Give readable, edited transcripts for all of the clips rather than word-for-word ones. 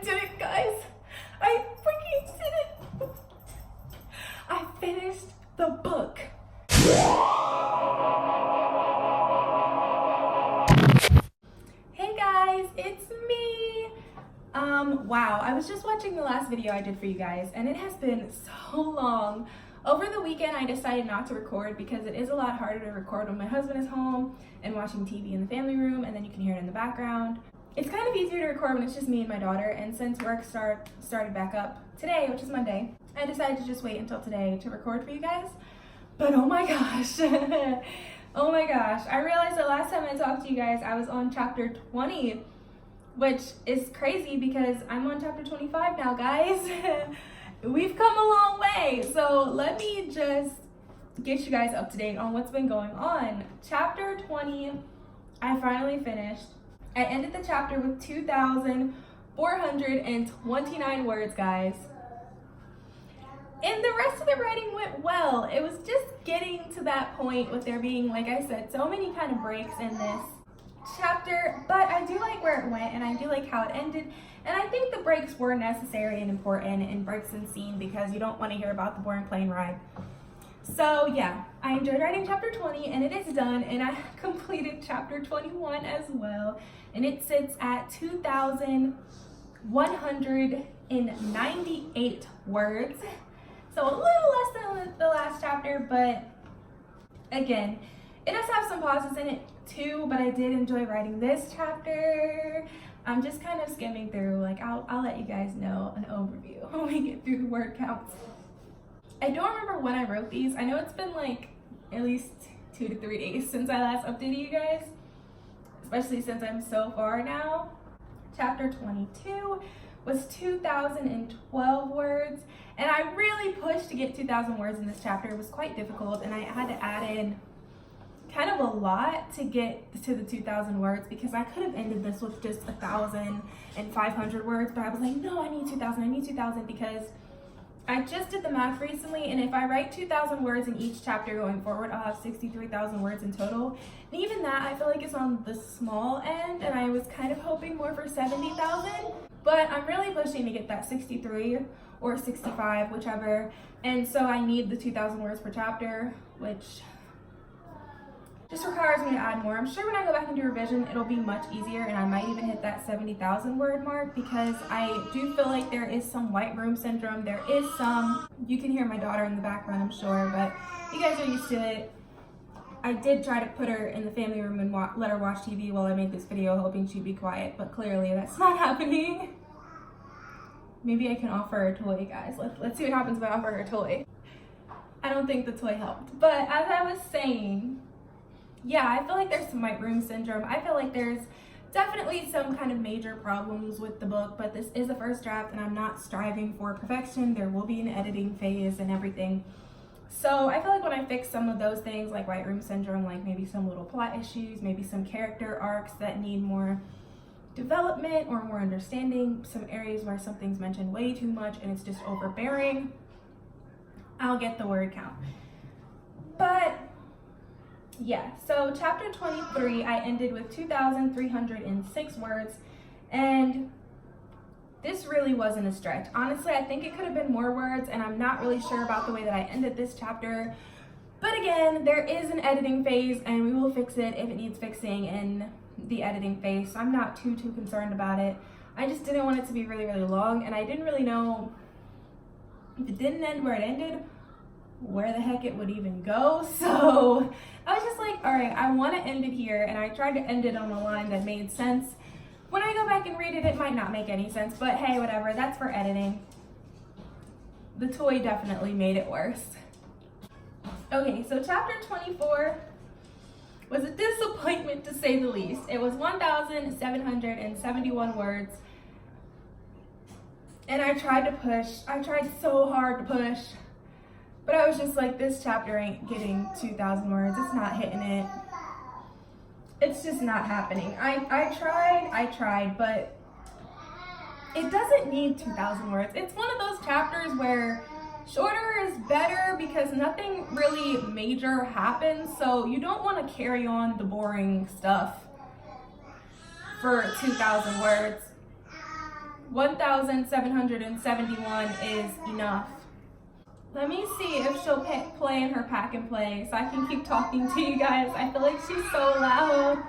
did it, guys. I freaking did it. I finished the book. Hey guys, it's me. Wow, I was just watching the last video I did for you guys, and it has been so long. Over the weekend, I decided not to record because it is a lot harder to record when my husband is home and watching TV in the family room, and then you can hear it in the background. It's kind of easier to record when it's just me and my daughter, and since work started back up today, which is Monday, I decided to just wait until today to record for you guys. But oh my gosh, oh my gosh, I realized that last time I talked to you guys, I was on chapter 20, which is crazy because I'm on chapter 25 now, guys. We've come a long way. So let me just get you guys up to date on what's been going on. Chapter 20, I finally finished. I ended the chapter with 2,429 words, guys. And the rest of the writing went well. It was just getting to that point with there being, like I said, so many kind of breaks in this chapter, but I do like where it went and I do like how it ended. And I think the breaks were necessary and important, and breaks in scene, because you don't want to hear about the boring plane ride. So yeah, I enjoyed writing chapter 20 and it is done, and I completed chapter 21 as well, and it sits at 2,198 words. So a little less than the last chapter, but again, it does have some pauses in it too, but I did enjoy writing this chapter. I'm just kind of skimming through, like I'll let you guys know an overview when we get through the word counts. I don't remember when I wrote these. I know it's been like at least 2 to 3 days since I last updated you guys, especially since I'm so far now. Chapter 22 was 2,012 words, and I really pushed to get 2,000 words in this chapter. It was quite difficult, and I had to add in kind of a lot to get to the 2,000 words, because I could have ended this with just 1,500 words, but I was like, no, I need 2,000, I need 2,000, because I just did the math recently, and if I write 2,000 words in each chapter going forward, I'll have 63,000 words in total. And even that, I feel like it's on the small end, and I was kind of hoping more for 70,000, but I'm really pushing to get that 63 or 65, whichever. And so I need the 2,000 words per chapter, which just requires me to add more. I'm sure when I go back and do revision, it'll be much easier, and I might even hit that 70,000 word mark, because I do feel like there is some white room syndrome. There is some, you can hear my daughter in the background, I'm sure, but you guys are used to it. I did try to put her in the family room and let her watch TV while I made this video, hoping she'd be quiet, but clearly that's not happening. Maybe I can offer her a toy, guys. Let's see what happens if I offer her a toy. I don't think the toy helped, but as I was saying, yeah, I feel like there's some white room syndrome. I feel like there's definitely some kind of major problems with the book, but this is a first draft and I'm not striving for perfection. There will be an editing phase and everything. So I feel like when I fix some of those things, like white room syndrome, like maybe some little plot issues, maybe some character arcs that need more development or more understanding, some areas where something's mentioned way too much and it's just overbearing, I'll get the word count. But yeah, so chapter 23, I ended with 2,306 words, and this really wasn't a stretch. Honestly, I think it could have been more words, and I'm not really sure about the way that I ended this chapter. But again, there is an editing phase, and we will fix it if it needs fixing in the editing phase, so I'm not too concerned about it. I just didn't want it to be really, really long, and I didn't really know if it didn't end where it ended, where the heck it would even go. So I was just like, all right, I want to end it here, and I tried to end it on a line that made sense. When I go back and read it, it might not make any sense, but hey, whatever, that's for editing. The toy definitely made it worse. Okay, so chapter 24 was a disappointment, to say the least. It was 1,771 words, and I tried so hard to push. But I was just like, this chapter ain't getting 2,000 words. It's not hitting it. It's just not happening. I tried, but it doesn't need 2,000 words. It's one of those chapters where shorter is better because nothing really major happens. So you don't want to carry on the boring stuff for 2,000 words. 1,771 is enough. Let me see if she'll play in her pack and play so I can keep talking to you guys. I feel like she's so loud.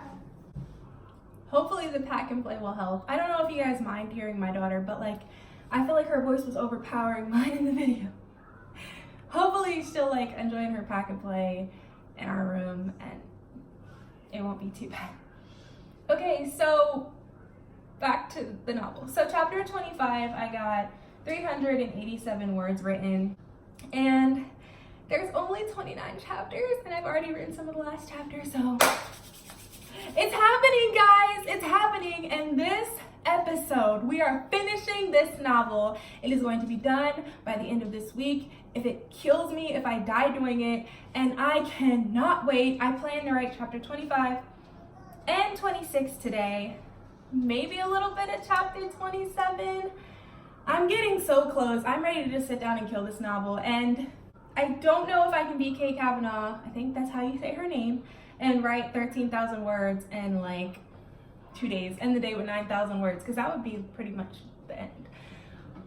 Hopefully the pack and play will help. I don't know if you guys mind hearing my daughter, but like, I feel like her voice was overpowering mine in the video. Hopefully she'll like enjoying her pack and play in our room and it won't be too bad. Okay, so back to the novel. So chapter 25, I got 387 words written, and there's only 29 chapters, and I've already written some of the last chapters, so it's happening, guys. It's happening. And this episode, we are finishing this novel. It is going to be done by the end of this week. If it kills me, if I die doing it, and I cannot wait. I plan to write chapter 25 and 26 today. Maybe a little bit of chapter 27. I'm getting so close. I'm ready to just sit down and kill this novel. And I don't know if I can beat Kay Kavanaugh, I think that's how you say her name, and write 13,000 words in like 2 days, end the day with 9,000 words, because that would be pretty much the end.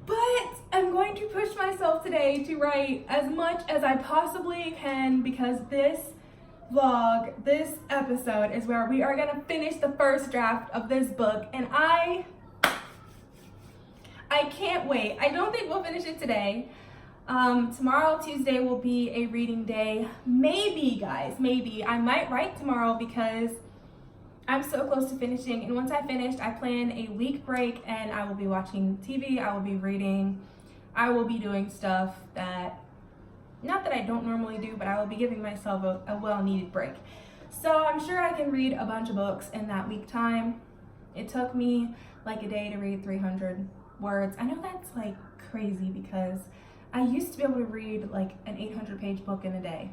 But I'm going to push myself today to write as much as I possibly can, because this vlog, this episode is where we are gonna finish the first draft of this book, and I can't wait. I don't think we'll finish it today. Tomorrow, Tuesday, will be a reading day. Maybe, guys, maybe I might write tomorrow because I'm so close to finishing, and once I finished, I plan a week break, and I will be watching TV, I will be reading, I will be doing stuff that, not that I don't normally do, but I will be giving myself a well-needed break. So I'm sure I can read a bunch of books in that week time. It took me like a day to read 300 words. I know that's like crazy because I used to be able to read like an 800-page book in a day.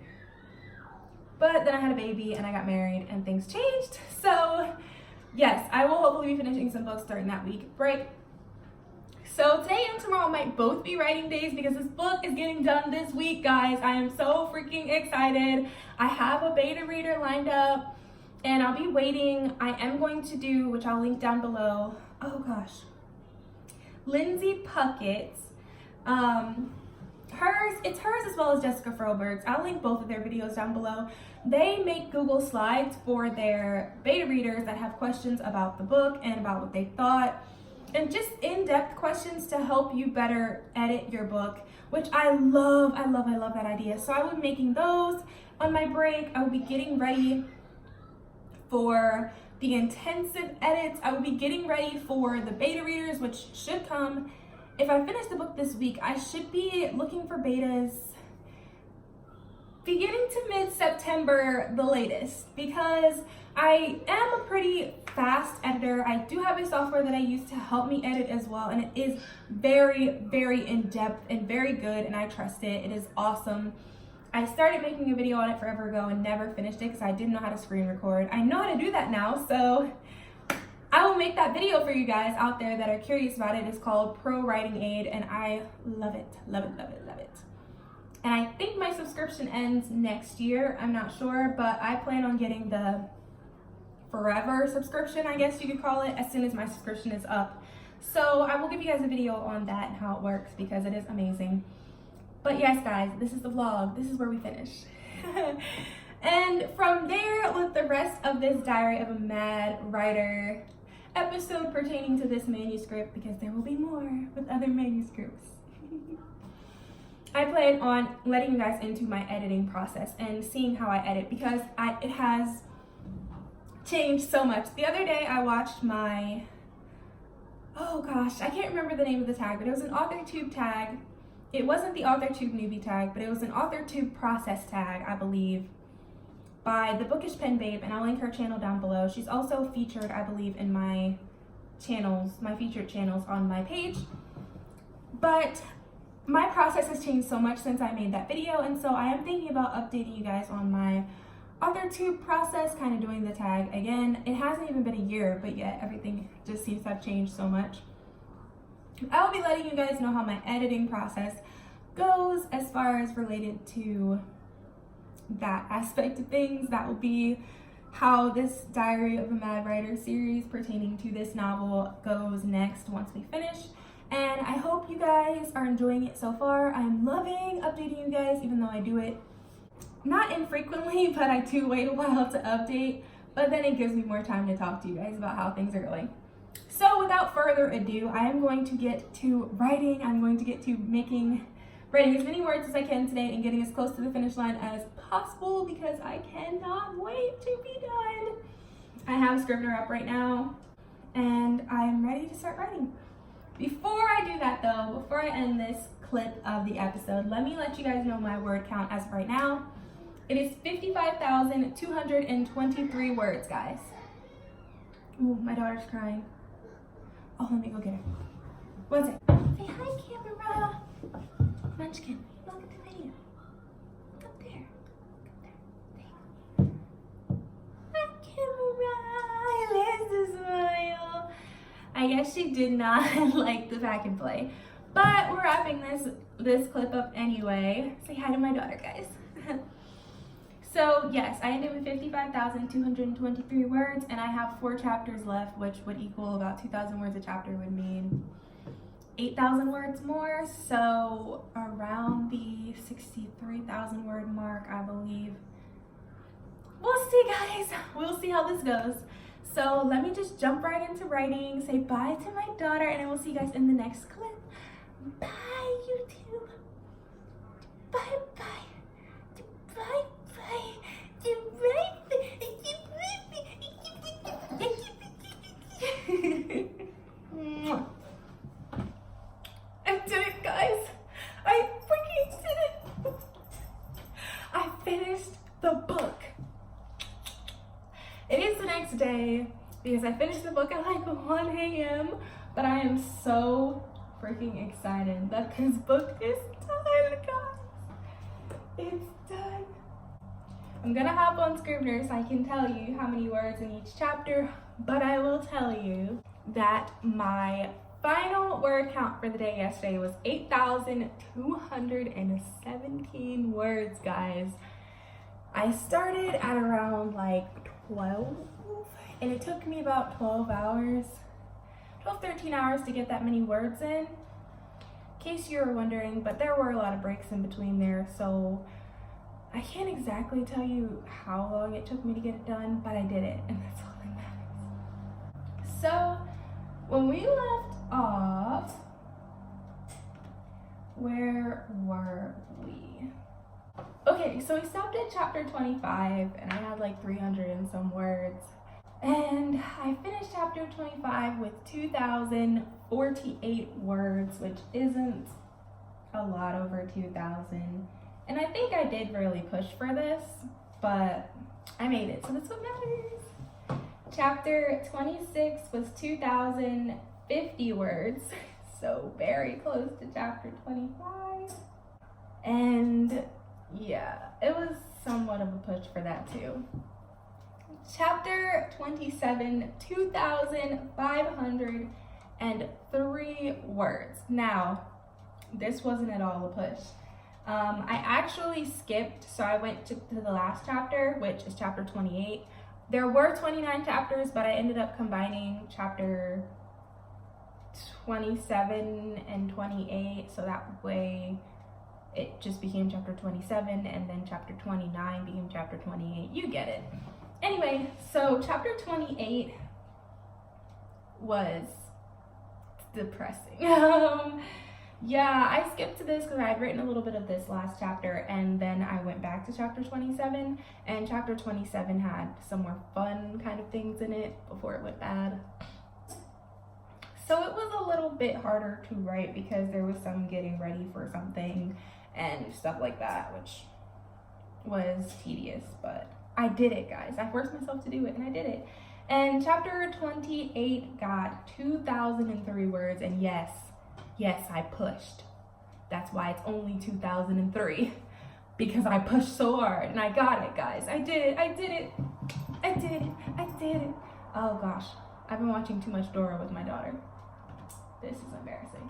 But then I had a baby and I got married and things changed. So yes, I will hopefully be finishing some books during that week break. So today and tomorrow might both be writing days because this book is getting done this week, guys. I am so freaking excited. I have a beta reader lined up and I'll be waiting. I am going to do, which I'll link down below. Oh gosh. Lindsay Puckett's, it's hers as well as Jessica Froberg's. I'll link both of their videos down below. They make Google Slides for their beta readers that have questions about the book and about what they thought, and just in-depth questions to help you better edit your book, which I love that idea. So I will be making those on my break. I will be getting ready for the intensive edits. I will be getting ready for the beta readers, which should come. If I finish the book this week, I should be looking for betas beginning to mid-September, the latest, because I am a pretty fast editor. I do have a software that I use to help me edit as well, and it is very, very in-depth and very good, and I trust it. It is awesome. I started making a video on it forever ago and never finished it because I didn't know how to screen record. I know how to do that now, so I will make that video for you guys out there that are curious about it. It's called Pro Writing Aid, and I love it, love it, love it, love it. And I think my subscription ends next year. I'm not sure, but I plan on getting the forever subscription, I guess you could call it, as soon as my subscription is up. So I will give you guys a video on that and how it works because it is amazing. But yes, guys, this is the vlog. This is where we finish. And from there, with the rest of this Diary of a Mad Writer episode pertaining to this manuscript, because there will be more with other manuscripts. I plan on letting you guys into my editing process and seeing how I edit, because it has changed so much. The other day I watched my, oh gosh, I can't remember the name of the tag, but it was an Authortube tag. It wasn't the Authortube newbie tag, but it was an Authortube process tag, I believe, by the Bookish Pen Babe, and I'll link her channel down below. She's also featured, I believe, in my channels, my featured channels on my page. But my process has changed so much since I made that video, and so I am thinking about updating you guys on my Authortube process, kind of doing the tag again. It hasn't even been a year, but yet everything just seems to have changed so much. I will be letting you guys know how my editing process goes as far as related to that aspect of things. That will be how this Diary of a Mad Writer series pertaining to this novel goes next once we finish. And I hope you guys are enjoying it so far. I'm loving updating you guys, even though I do it not infrequently, but I do wait a while to update. But then it gives me more time to talk to you guys about how things are going. So without further ado, I am going to get to writing. I'm going to get to writing as many words as I can today and getting as close to the finish line as possible because I cannot wait to be done. I have Scrivener up right now and I'm ready to start writing. Before I do that though, before I end this clip of the episode, let me let you guys know my word count as of right now. It is 55,223 words, guys. Ooh, my daughter's crying. Oh, let me go get her. One sec. Say hi, camera. Munchkin, look at the video. Up there. Hi, camera. There's the smile. I guess she did not like the pack and play. But we're wrapping this clip up anyway. Say hi to my daughter, guys. So yes, I ended with 55,223 words, and I have 4 chapters left, which would equal about 2,000 words a chapter, would mean 8,000 words more. So around the 63,000 word mark, I believe. We'll see, guys. We'll see how this goes. So let me just jump right into writing, say bye to my daughter, and I will see you guys in the next clip. Bye, YouTube. Bye, bye. Bye, bye. I did it, guys. I freaking did it. I finished the book. It is the next day because I finished the book at like 1 a.m. But I am so freaking excited that this book is done, guys. It's done. I'm gonna hop on Scrivener so I can tell you how many words in each chapter, but I will tell you that my final word count for the day yesterday was 8,217 words, guys. I started at around like 12, and it took me about 13 hours to get that many words in case you were wondering, but there were a lot of breaks in between there, so I can't exactly tell you how long it took me to get it done, but I did it, and that's all that matters. So, when we left off, where were we? Okay, so we stopped at chapter 25, and I had like 300 and some words. And I finished chapter 25 with 2,048 words, which isn't a lot over 2,000. And I think I did really push for this, but I made it, so that's what matters. Chapter 26 was 2,050 words, so very close to chapter 25. And yeah, it was somewhat of a push for that too. Chapter 27, 2,503 words. Now, this wasn't at all a push. I actually skipped, so I went to the last chapter, which is chapter 28. There were 29 chapters, but I ended up combining chapter 27 and 28, so that way it just became chapter 27, and then chapter 29 became chapter 28. You get it. Anyway, so chapter 28 was depressing. Yeah, I skipped to this because I had written a little bit of this last chapter, and then I went back to chapter 27, and chapter 27 had some more fun kind of things in it before it went bad. So it was a little bit harder to write because there was some getting ready for something and stuff like that, which was tedious, but I did it, guys. I forced myself to do it, and I did it. And chapter 28 got 2,003 words, and yes, I pushed. That's why it's only 2,003, because I pushed so hard, and I got it, guys. I did it. Oh gosh, I've been watching too much Dora with my daughter. This is embarrassing.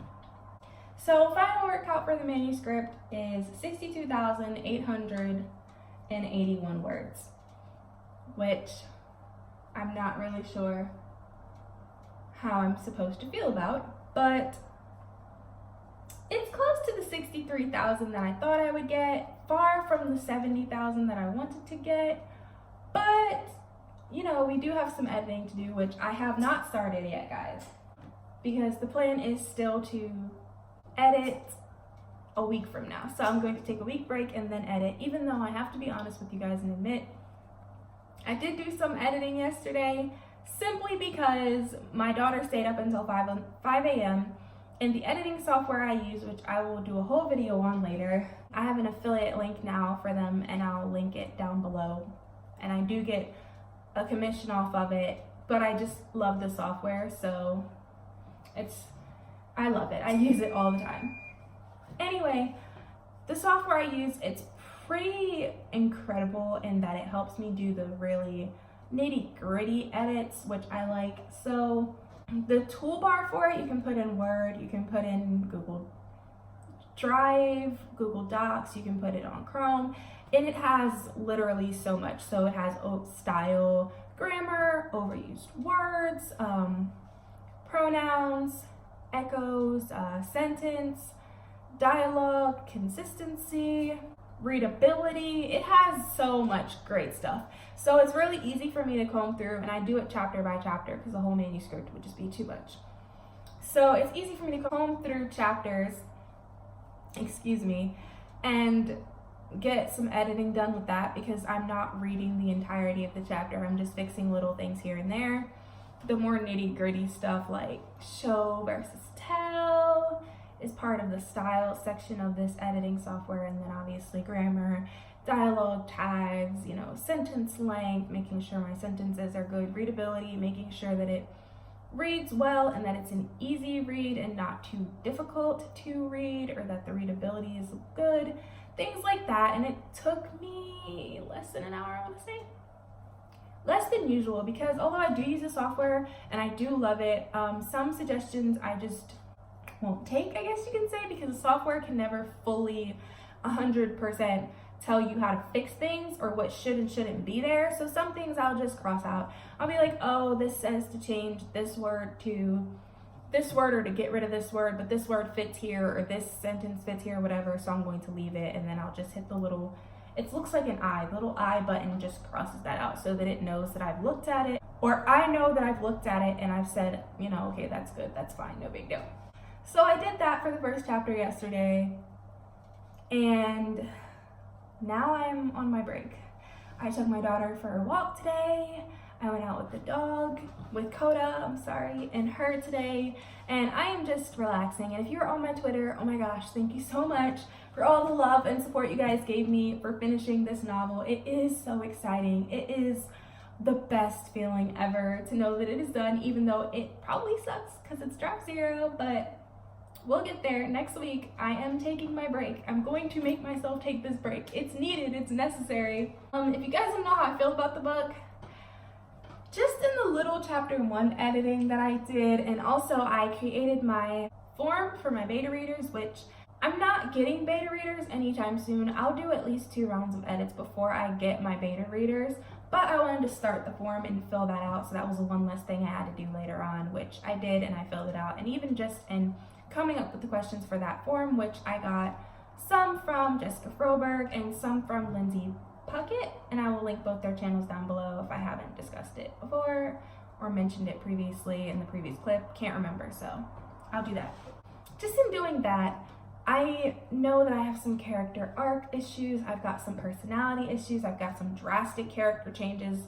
So final word count for the manuscript is 62,881 words, which I'm not really sure how I'm supposed to feel about, but it's close to the 63,000 that I thought I would get, far from the 70,000 that I wanted to get, but you know, we do have some editing to do, which I have not started yet, guys, because the plan is still to edit a week from now. So I'm going to take a week break and then edit, even though I have to be honest with you guys and admit I did do some editing yesterday, simply because my daughter stayed up until 5 a.m. and the editing software I use, which I will do a whole video on later, I have an affiliate link now for them and I'll link it down below, and I do get a commission off of it, but I just love the software, so I love it. I use it all the time. Anyway, the software I use, it's pretty incredible in that it helps me do the really nitty-gritty edits, which I like. So the toolbar for it, you can put in Word, you can put in Google Drive, Google Docs, you can put it on Chrome, and it has literally so much. So it has style, grammar, overused words, pronouns, echoes, sentence, dialogue, consistency, readability. It has so much great stuff. So it's really easy for me to comb through, and I do it chapter by chapter because the whole manuscript would just be too much. So it's easy for me to comb through chapters, and get some editing done with that, because I'm not reading the entirety of the chapter. I'm just fixing little things here and there. The more nitty-gritty stuff like show versus tell is part of the style section of this editing software, and then obviously grammar, dialogue tags, you know, sentence length, making sure my sentences are good, readability, making sure that it reads well and that it's an easy read and not too difficult to read, or that the readability is good, things like that. And it took me less than an hour, I want to say. Less than usual, because although I do use the software and I do love it, some suggestions I just won't take, I guess you can say, because the software can never fully 100% tell you how to fix things or what should and shouldn't be there. So some things I'll just cross out. I'll be like, oh, this says to change this word to this word or to get rid of this word, but this word fits here or this sentence fits here or whatever, so I'm going to leave it, and then I'll just hit the little, it looks like an eye, the little eye button just crosses that out so that it knows that I've looked at it, or I know that I've looked at it and I've said, you know, okay, that's good, that's fine, no big deal. So I did that for the first chapter yesterday, and now I'm on my break. I took my daughter for a walk today. I went out with the dog, with Coda, and her today, and I am just relaxing. And if you're on my Twitter, oh my gosh, thank you so much for all the love and support you guys gave me for finishing this novel. It is so exciting. It is the best feeling ever to know that it is done, even though it probably sucks because it's drop 0, but we'll get there. Next week, I am taking my break. I'm going to make myself take this break. It's needed, it's necessary. If you guys don't know how I feel about the book, just in the little chapter 1 editing that I did, and also I created my form for my beta readers, which I'm not getting beta readers anytime soon. I'll do at least 2 rounds of edits before I get my beta readers, but I wanted to start the form and fill that out, so that was one less thing I had to do later on, which I did, and I filled it out. And even just in coming up with the questions for that form, which I got some from Jessica Froberg and some from Lindsay Puckett, and I will link both their channels down below if I haven't discussed it before or mentioned it previously in the previous clip. Can't remember, so I'll do that. Just in doing that, I know that I have some character arc issues, I've got some personality issues, I've got some drastic character changes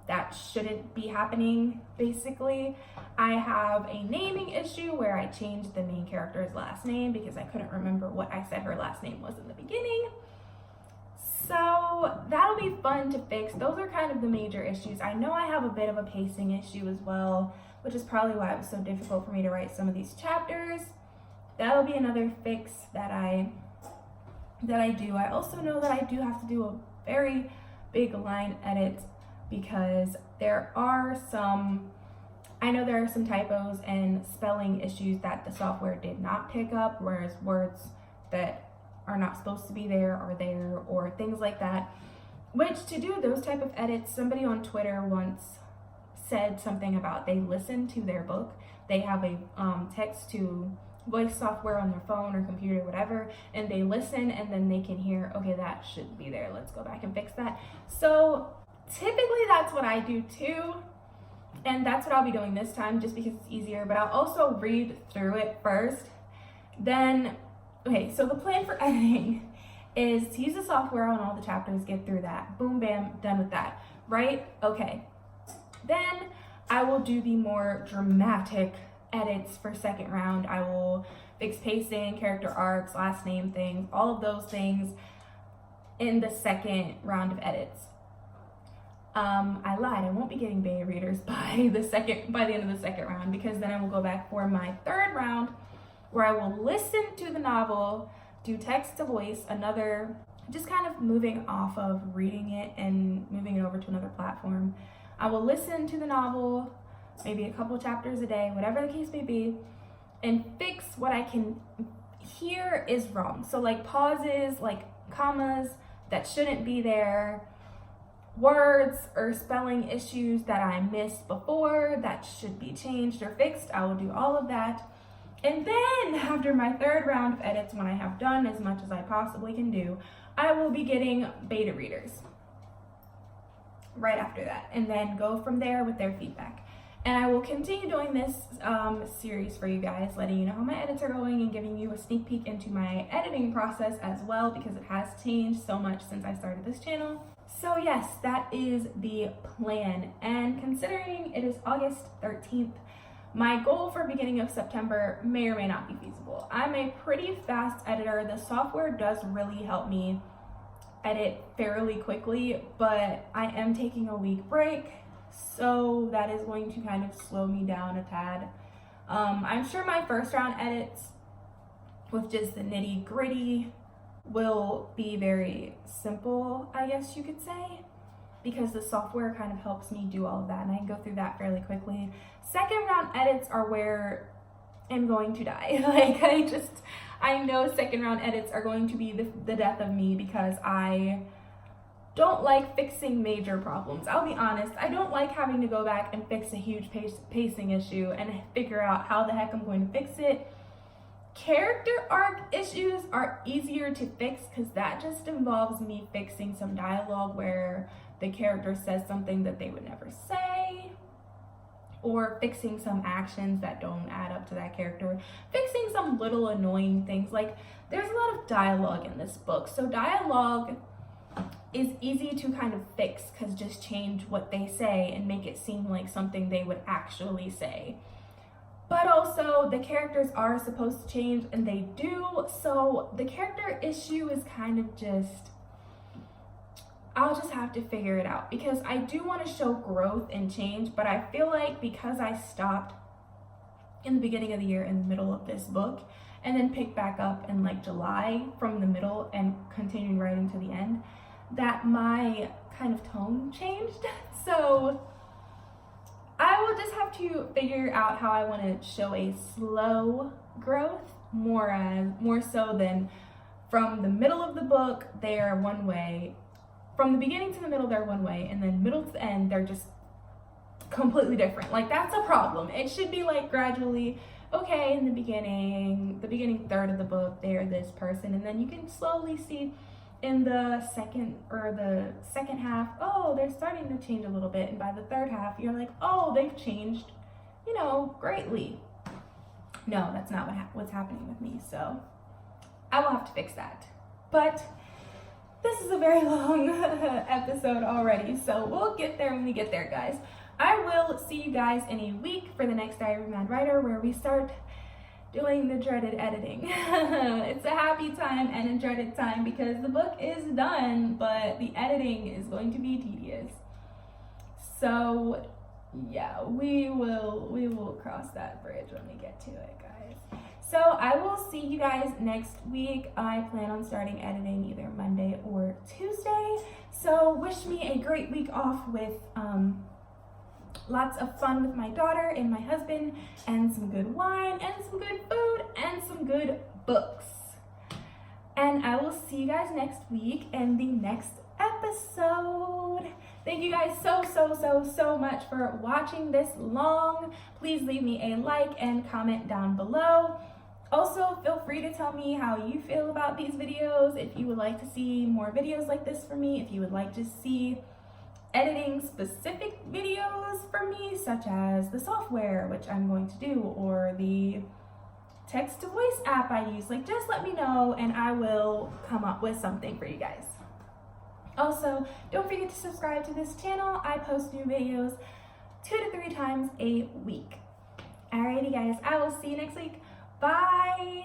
that shouldn't be happening, basically. I have a naming issue where I changed the main character's last name because I couldn't remember what I said her last name was in the beginning. So that'll be fun to fix. Those are kind of the major issues. I know I have a bit of a pacing issue as well, which is probably why it was so difficult for me to write some of these chapters. That'll be another fix that I do. I also know that I do have to do a very big line edit because there are some typos and spelling issues that the software did not pick up, whereas words that are not supposed to be there are there, or things like that. which to do those type of edits, somebody on Twitter once said something about they listen to their book. They have a text to voice software on their phone or computer, whatever, and they listen and then they can hear, okay, that shouldn't be there. Let's go back and fix that. So typically that's what I do too. And that's what I'll be doing this time just because it's easier, but I'll also read through it first. Then, okay, so the plan for editing is to use the software on all the chapters, get through that. Boom, bam, done with that, right? Okay. Then I will do the more dramatic edits for second round. I will fix pacing, character arcs, last name things, all of those things in the second round of edits. I lied. I won't be getting beta readers by the end of the second round, because then I will go back for my third round where I will listen to the novel, do text to voice, another, just kind of moving off of reading it and moving it over to another platform. I will listen to the novel, maybe a couple chapters a day, whatever the case may be, and fix what I can hear is wrong. So like pauses, like commas that shouldn't be there, words or spelling issues that I missed before that should be changed or fixed. I will do all of that. And then after my third round of edits, when I have done as much as I possibly can do, I will be getting beta readers right after that, and then go from there with their feedback. And I will continue doing this series for you guys, letting you know how my edits are going and giving you a sneak peek into my editing process as well, because it has changed so much since I started this channel. So yes, that is the plan. And considering it is August 13th, my goal for beginning of September may or may not be feasible. I'm a pretty fast editor. The software does really help me edit fairly quickly, but I am taking a week break, so that is going to kind of slow me down a tad. I'm sure my first round edits with just the nitty gritty will be very simple, I guess you could say, because the software kind of helps me do all of that and I can go through that fairly quickly. Second round edits are where I'm going to die. Like I know second round edits are going to be the death of me, because I don't like fixing major problems. I'll be honest, I don't like having to go back and fix a huge pacing issue and figure out how the heck I'm going to fix it. Character arc issues are easier to fix because that just involves me fixing some dialogue where the character says something that they would never say, or fixing some actions that don't add up to that character, fixing some little annoying things. Like, there's a lot of dialogue in this book, so dialogue is easy to kind of fix because just change what they say and make it seem like something they would actually say. But also, the characters are supposed to change, and they do, so the character issue is kind of just, I'll just have to figure it out, because I do want to show growth and change, but I feel like because I stopped in the beginning of the year in the middle of this book, and then picked back up in like July from the middle and continued writing to the end, that my kind of tone changed. So I will just have to figure out how I want to show a slow growth, more so than from the middle of the book they're one way, from the beginning to the middle they're one way, and then middle to the end they're just completely different. Like, that's a problem. It should be like gradually, okay, in the beginning third of the book they're this person, and then you can slowly see in the second half, oh, they're starting to change a little bit, and by the third half you're like, oh, they've changed, you know, greatly. No, that's not what's happening with me, so I will have to fix that. But this is a very long episode already, so we'll get there when we get there, guys. I will see you guys in a week for the next Diary of a Mad Writer, where we start doing the dreaded editing. It's a happy time and a dreaded time because the book is done, but the editing is going to be tedious. So yeah, we will cross that bridge when we get to it, guys. So I will see you guys next week. I plan on starting editing either Monday or Tuesday. So wish me a great week off with lots of fun with my daughter and my husband, and some good wine and some good food and some good books. And I will see you guys next week in the next episode. episode. Thank you guys so much for watching this long. Please leave me a like and comment down below. Also, feel free to tell me how you feel about these videos, if you would like to see more videos like this from me, if you would like to see editing specific videos from me, such as the software, which I'm going to do, or the text to voice app I use. Like, just let me know and I will come up with something for you guys. Also, don't forget to subscribe to this channel. I post new videos 2 to 3 times a week. Alrighty guys, I will see you next week. Bye!